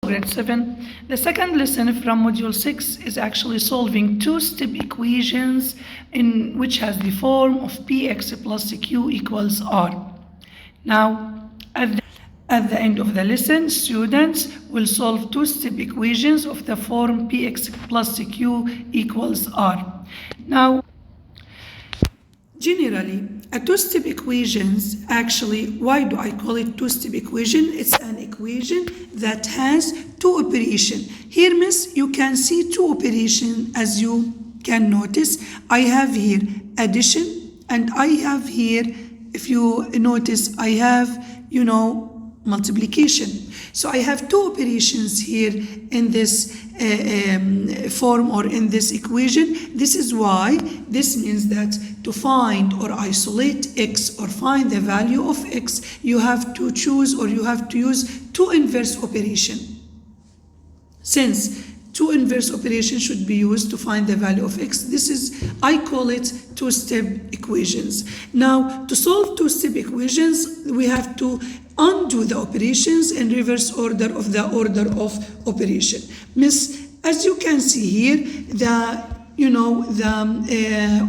Grade 7. The second lesson from Module 6 is actually solving two-step equations which has the form of px plus q equals r. Now, at the end of the lesson, students will solve two-step equations of the form px plus q equals r. Now, generally, a two-step equations, actually, why do I call it two-step equation? It's an equation that has two operations. Here, miss, you can see two operations as you can notice. I have here addition and I have here, if you notice, I have, multiplication. So I have two operations here in this form or in this equation. This is why this means that to find or isolate x or find the value of x, you have to choose or you have to use two inverse operation. Since two inverse operations should be used to find the value of x, I call it two-step equations. Now, to solve two-step equations, we have to undo the operations in reverse order of the order of operation. Miss, as you can see here, the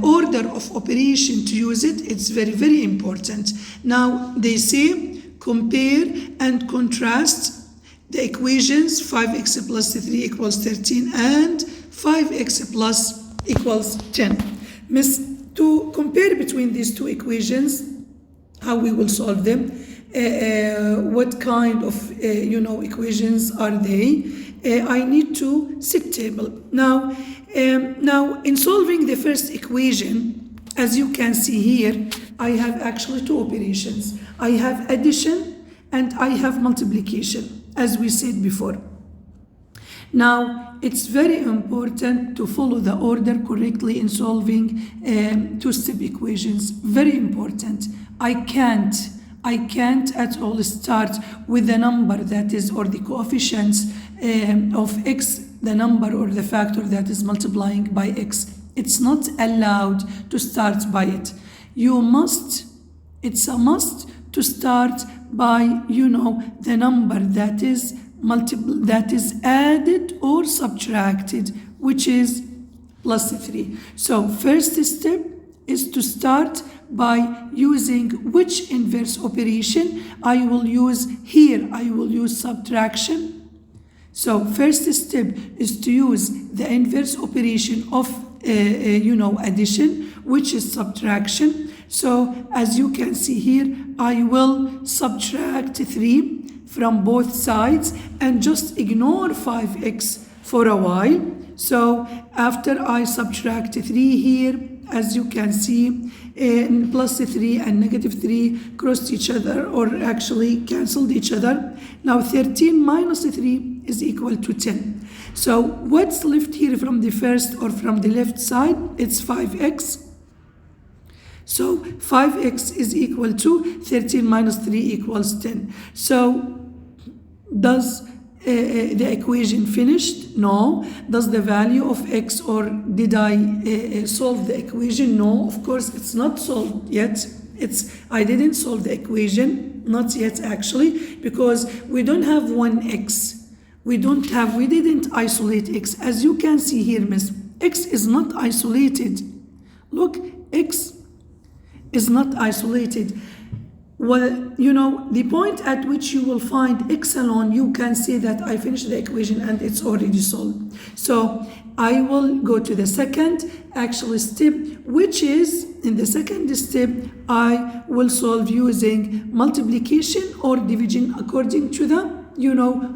order of operation to use it, it's very, very important. Now, they say compare and contrast the equations 5x plus 3 equals 13 and 5x plus equals 10. Miss, to compare between these two equations, how we will solve them, what kind of equations are they? I need to set table. Now in solving the first equation, as you can see here, I have actually two operations. I have addition and I have multiplication, as we said before. Now, it's very important to follow the order correctly in solving two-step equations. Very important. I can't at all start with the number that is, or the coefficients of x, the number or the factor that is multiplying by x. It's not allowed to start by it. It's a must to start by, the number that is added or subtracted, which is plus 3. So first step is to start by using which inverse operation? I will use subtraction. So first step is to use the inverse operation of addition, which is subtraction. So as you can see here, I will subtract 3 from both sides and just ignore 5x for a while. So after I subtract 3 here, as you can see, plus 3 and negative 3 crossed each other or actually cancelled each other. Now 13 minus 3 is equal to 10. So what's left here from the first or from the left side? It's 5x. So 5x is equal to 13 minus 3 equals 10. So does the equation finished? No. Does the value of x, or did I solve the equation? No, of course it's not solved yet. I didn't solve the equation, not yet actually, because we don't have 1x. We didn't isolate x. As you can see here, miss, x is not isolated. Look, x is not isolated. Well, the point at which you will find x alone, you can say that I finished the equation and it's already solved. So I will go to the second actual step, which is, in the second step, I will solve using multiplication or division according to the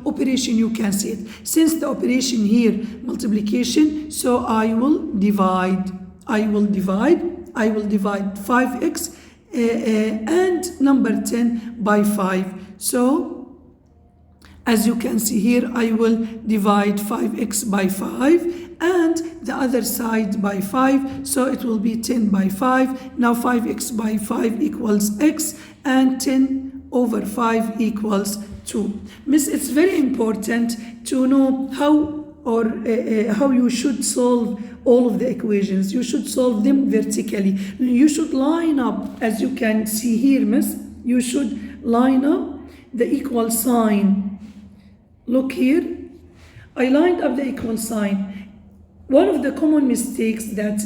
operation. You can see it. Since the operation here, multiplication, so I will divide 5x and number 10 by 5. So as you can see here, I will divide 5x by 5 and the other side by 5, so it will be 10 by 5. Now 5x by 5 equals x and 10 over 5 equals 2. Miss, it's very important to know how you should solve all of the equations. You should solve them vertically. You should line up, as you can see here, miss, you should line up the equal sign look here, I lined up the equal sign. One of the common mistakes that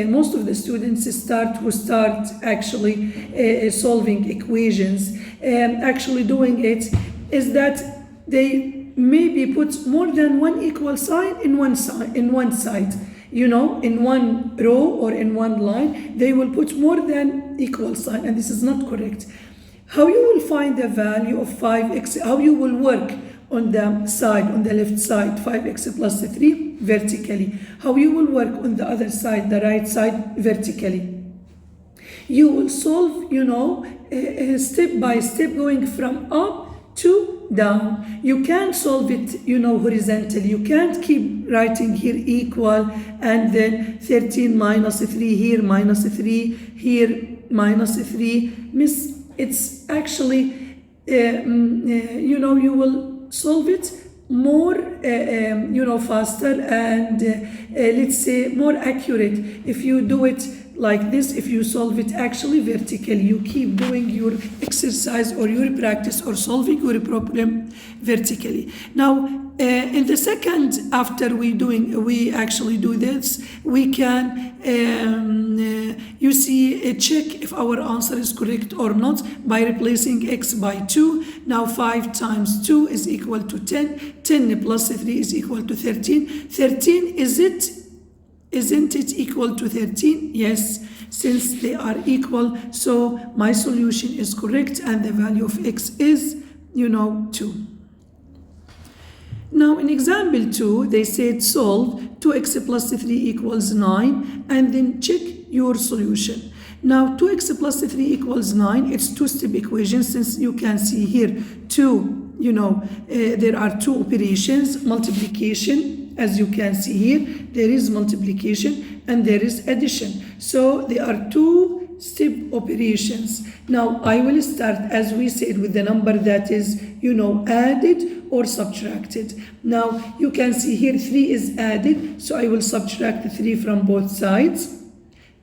most of the students start actually solving equations and actually doing it is that they maybe put more than one equal sign in one side. In one row or in one line, they will put more than equal sign, and this is not correct. How you will find the value of 5x? How you will work on the left side, 5x plus 3 vertically. How you will work on the other side, the right side, vertically. You will solve, step by step, going from up to down. You can't solve it, horizontally. You can't keep writing here equal and then 13 minus 3 here, minus 3 here, minus 3. It's actually, you will solve it more, faster and let's say more accurate if you do it like this. If you solve it actually vertically, you keep doing your exercise or your practice or solving your problem vertically. Now, in the second, after we actually do this, we can check if our answer is correct or not by replacing x by 2. Now 5 times 2 is equal to 10. 10 plus 3 is equal to 13. 13, isn't it equal to 13? Yes, since they are equal, so my solution is correct and the value of x is 2. Now in example 2, they said solve 2x plus 3 equals 9 and then check your solution. Now 2x plus 3 equals 9, it's two-step equation. Since you can see here there are two operations, multiplication, as you can see here, there is multiplication and there is addition. So there are two-step operations. Now I will start, as we said, with the number that is, added or subtracted. Now you can see here 3 is added, so I will subtract 3 from both sides.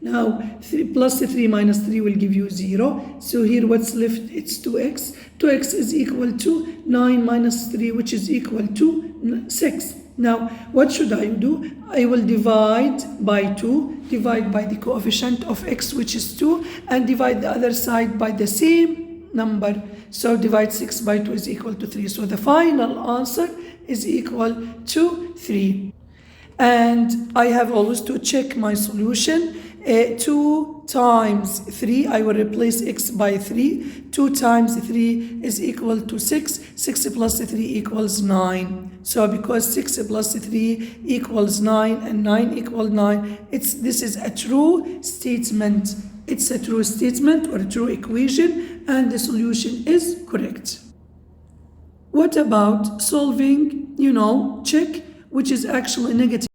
Now 3 plus 3 minus 3 will give you 0. So here what's left? It's 2x. 2x is equal to 9 minus 3, which is equal to 6. Now what should I do? I will divide by 2, divide by the coefficient of x, which is 2, and divide the other side by the same number. So divide 6 by 2 is equal to 3. So the final answer is equal to 3. And I have always to check my solution. 2 times 3, I will replace x by 3. 2 times 3 is equal to 6. 6 plus 3 equals 9. So because 6 plus 3 equals 9 and 9 equals 9, this is a true statement. It's a true statement or a true equation, and the solution is correct. What about solving, check, which is actually negative?